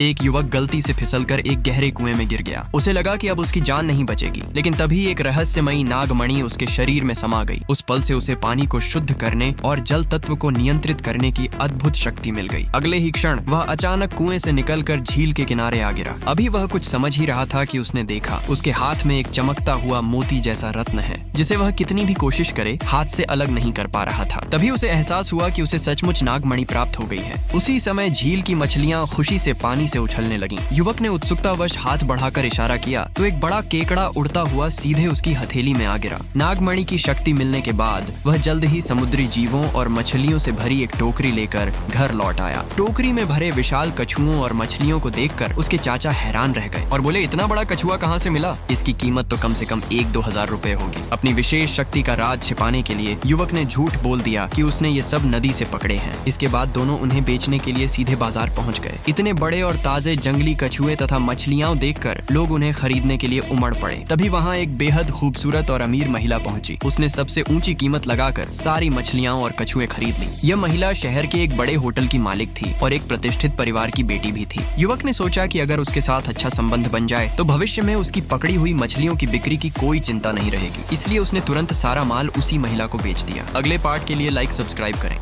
एक युवक गलती से फिसलकर एक गहरे कुएं में गिर गया। उसे लगा कि अब उसकी जान नहीं बचेगी, लेकिन तभी एक रहस्यमयी नागमणि उसके शरीर में समा गई। उस पल से उसे पानी को शुद्ध करने और जल तत्व को नियंत्रित करने की अद्भुत शक्ति मिल गई। अगले ही क्षण वह अचानक कुएं से निकलकर झील के किनारे आ गिरा। अभी वह कुछ समझ ही रहा था कि उसने देखा उसके हाथ में एक चमकता हुआ मोती जैसा रत्न है, जिसे वह कितनी भी कोशिश करे हाथ से अलग नहीं कर पा रहा था। तभी उसे एहसास हुआ कि उसे सचमुच नागमणि प्राप्त हो गई है। उसी समय झील की मछलियां खुशी से पानी से उछलने लगीं। युवक ने उत्सुकतावश हाथ बढ़ाकर इशारा किया तो एक बड़ा केकड़ा उड़ता हुआ सीधे उसकी हथेली में आ गिरा। नागमणि की शक्ति मिलने के बाद वह जल्द ही समुद्री जीवों और मछलियों से भरी एक टोकरी लेकर घर लौट आया। टोकरी में भरे विशाल कछुओं और मछलियों को देखकर उसके चाचा हैरान रह गए और बोले, इतना बड़ा कछुआ कहाँ से मिला? इसकी कीमत तो कम से कम 1-2 हजार रुपए होगी। अपनी विशेष शक्ति का राज छिपाने के लिए युवक ने झूठ बोल दिया कि उसने ये सब नदी से पकड़े हैं। इसके बाद दोनों उन्हें बेचने के लिए सीधे बाजार पहुंच गए। इतने बड़े और ताजे जंगली कछुए तथा मछलियां देखकर लोग उन्हें खरीदने के लिए उमड़ पड़े। तभी वहां एक बेहद खूबसूरत और अमीर महिला पहुंची। उसने सबसे ऊंची कीमत लगाकर सारी मछलियां और कछुए खरीद ली। यह महिला शहर के एक बड़े होटल की मालिक थी और एक प्रतिष्ठित परिवार की बेटी भी थी। युवक ने सोचा कि अगर उसके साथ अच्छा संबंध बन जाए तो भविष्य में उसकी पकड़ी हुई मछलियों की बिक्री की कोई चिंता नहीं रहेगी। इसलिए उसने तुरंत सारा माल उसी महिला को बेच दिया। अगले पार्ट के लिए लाइक सब्सक्राइब करें।